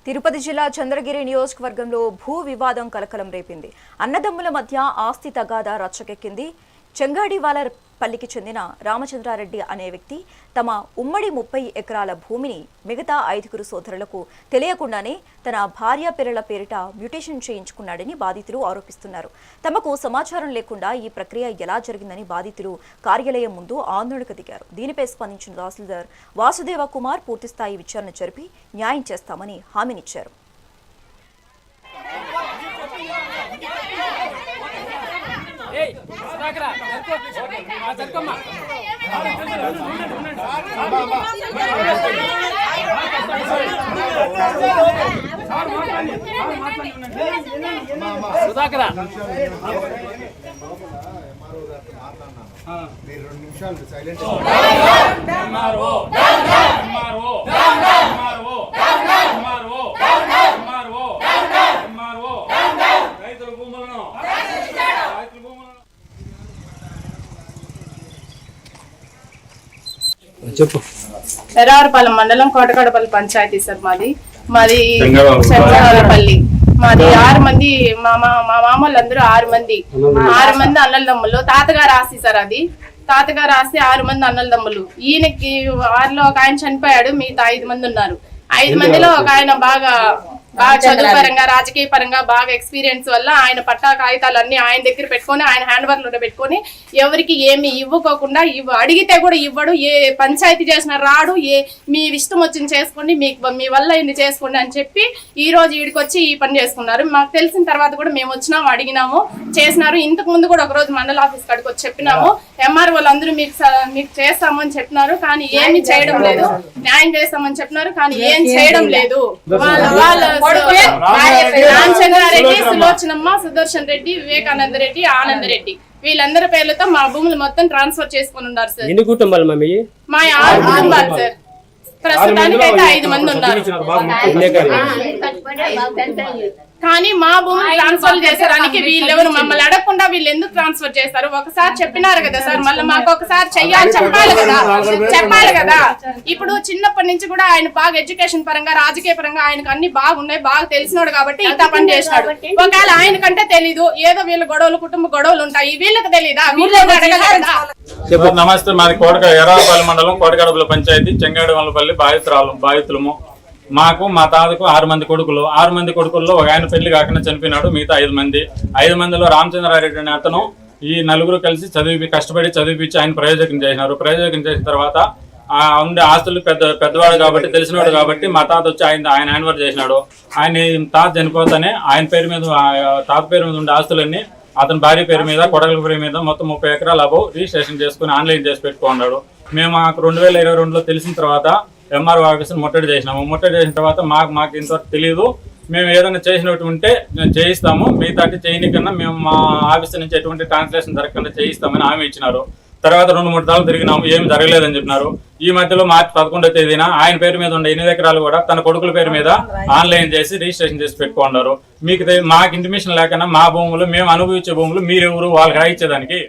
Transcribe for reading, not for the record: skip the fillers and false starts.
తిరుపతి జిల్లా చంద్రగిరి నియోజకవర్గంలో భూ వివాదం కలకలం రేపింది. అన్నదమ్ముల మధ్య ఆస్తి తగాదా రచ్చకెక్కింది. చెంగాడివాలపల్లికి చెందిన రామచంద్రారెడ్డి అనే వ్యక్తి తమ ఉమ్మడి 30 ఎకరాల భూమిని మిగతా 5 సోదరులకు తెలియకుండానే తన భార్య పిల్లల పేరిట మ్యూటేషన్ చేయించుకున్నాడని బాధితులు ఆరోపిస్తున్నారు. తమకు సమాచారం లేకుండా ఈ ప్రక్రియ ఎలా జరిగిందని బాధితులు కార్యాలయం ముందు ఆందోళనకు దిగారు. దీనిపై స్పందించిన తహసీల్దార్ వాసుదేవ కుమార్ పూర్తిస్థాయి విచారణ జరిపి న్యాయం చేస్తామని హామీనిచ్చారు. మీరు 2 నిమిషాలు సైలెంట్ చెప్పు. ఎర్రావరపాలెం మండలం కోటకాడపల్లి పంచాయతీ సార్ మాది చెంగాడపల్లి. మాది 6 మంది మా మామూలందరూ 6 మంది అన్నలదమ్ములు. తాతగారు ఆస్తి సార్ అది. తాతగారు ఆస్తి 6 మంది అన్నలదమ్ములు. ఈయనకి 6లో ఒక ఆయన చనిపోయాడు, మిగతా 5 మంది ఉన్నారు. 5 మందిలో ఒక ఆయన బాగా చదువు పరంగా రాజకీయ పరంగా బాగా ఎక్స్పీరియన్స్ వల్ల ఆయన పట్టా కాగితాలన్నీ ఆయన దగ్గర పెట్టుకొని ఆయన హ్యాండ్ వర్క్ లో పెట్టుకొని ఎవరికి ఏమి ఇవ్వకోకుండా అడిగితే కూడా ఇవ్వడు. ఏ పంచాయతీ చేసిన రాడు. మీ ఇష్టం వచ్చింది చేసుకోండి, మీ వల్ల ఇది చేసుకోండి అని చెప్పి ఈ రోజు ఈడికొచ్చి ఈ పని చేసుకున్నారు. మాకు తెలిసిన తర్వాత కూడా మేము వచ్చినాము, అడిగినాము, చేసినారు. ఇంతకు ముందు కూడా ఒక రోజు మండల ఆఫీస్ కాడికి వచ్చి చెప్పినాము. ఎంఆర్ వాళ్ళందరూ మీకు చేస్తామని చెప్పినారు, కానీ ఏమి చేయడం లేదు. న్యాయం చేస్తామని చెప్పినారు, కానీ ఏం చేయడం లేదు. రామచంద్రారెడ్డి, సులోచనమ్మ, సుదర్శన్ రెడ్డి, వివేకానంద రెడ్డి, ఆనంద రెడ్డి వీళ్ళందరి పేర్లతో మా భూములు మొత్తం ట్రాన్స్ఫర్ చేసుకుని ఉన్నారు సార్. ఎన్ని కుటుంబాలు మా 6 కుటుంబాలు సార్. ప్రస్తుతానికి అయితే 5 మంది ఉన్నారు. కానీ మా భూములు ట్రాన్స్ఫర్ చేసేదానికి వీళ్ళెవరు మమ్మల్ని అడగకుండా వీళ్ళు ఎందుకు ట్రాన్స్ఫర్ చేస్తారు? ఒకసారి చెప్పినారు కదా సార్, మళ్ళీ మాకు ఒకసారి చెప్పాలి కదా. ఇప్పుడు చిన్నప్పటి నుంచి కూడా ఆయన బాగా ఎడ్యుకేషన్ పరంగా రాజకీయ పరంగా ఆయనకు అన్ని బాగున్నాయి, బాగా తెలిసినాడు కాబట్టి ఇంత పని చేసినాడు. ఒకవేళ ఆయనకంటే తెలీదు, ఏదో వీళ్ళ గొడవలు కుటుంబ గొడవలు ఉంటాయి, వీళ్ళకి తెలీదా? వీళ్ళకి అడగలేదా? నమస్తే, మాది ఎర్రావరపాలెం మండలం కోటకాడపల్లి పంచాయతీ చెంగాడివాలపల్లి బాధితులము. మాకు మా తాతకు 6 మంది కొడుకులు. 6 మంది కొడుకుల్లో ఒక ఆయన పెళ్లి కాకుండా చనిపోయినాడు. మిగతా 5 మంది. 5 మందిలో రామచంద్రారెడ్డి అనే అతను ఈ 4 కలిసి కష్టపడి చదివిపించి ఆయన ప్రయోజకం చేసినారు. ప్రయోజకం చేసిన తర్వాత ఉండే ఆస్తులు పెద్దవాడు కాబట్టి తెలిసినవాడు కాబట్టి మా తాత వచ్చి ఆయన హ్యాండ్ ఓవర్ చేసినాడు. ఆయన తాత చనిపోతానే ఆయన పేరు మీద తాత పేరు మీద ఉండే ఆస్తులన్నీ అతని భార్య పేరు మీద కొడగల పేరు మీద మొత్తం 30 ఎకరాల అబౌవ్ రిజిస్ట్రేషన్ చేసుకుని ఆన్లైన్ చేసి పెట్టుకున్నాడు. మేము 2022లో తెలిసిన తర్వాత ఎంఆర్ఓ ఆఫీసుని ముట్టడి చేసినాము. ముట్టడి చేసిన తర్వాత మాకు ఇంతవరకు తెలియదు. మేము ఏదైనా చేసినట్టు ఉంటే చేయిస్తాము, మిగతా చేయనికన్నా మేము మా ఆఫీస్ నుంచి ఎటువంటి ట్రాన్స్లేషన్ జరగకుండా చేయిస్తామని హామీ ఇచ్చినారు. తర్వాత 2-3 సార్లు తిరిగినాము, ఏమి జరగలేదని చెప్పినారు. ఈ మధ్యలో మార్చి 11వ తేదీన ఆయన పేరు మీద ఉండే 8 ఎకరాలు కూడా తన కొడుకుల పేరు మీద ఆన్లైన్ చేసి రిజిస్ట్రేషన్ చేసి పెట్టుకున్నారు. మాకు ఇంటిమేషన్ లేకుండా మా భూములు మేము అనుభవించే భూములు మీరెవరు వాళ్ళకి రాయించేదానికి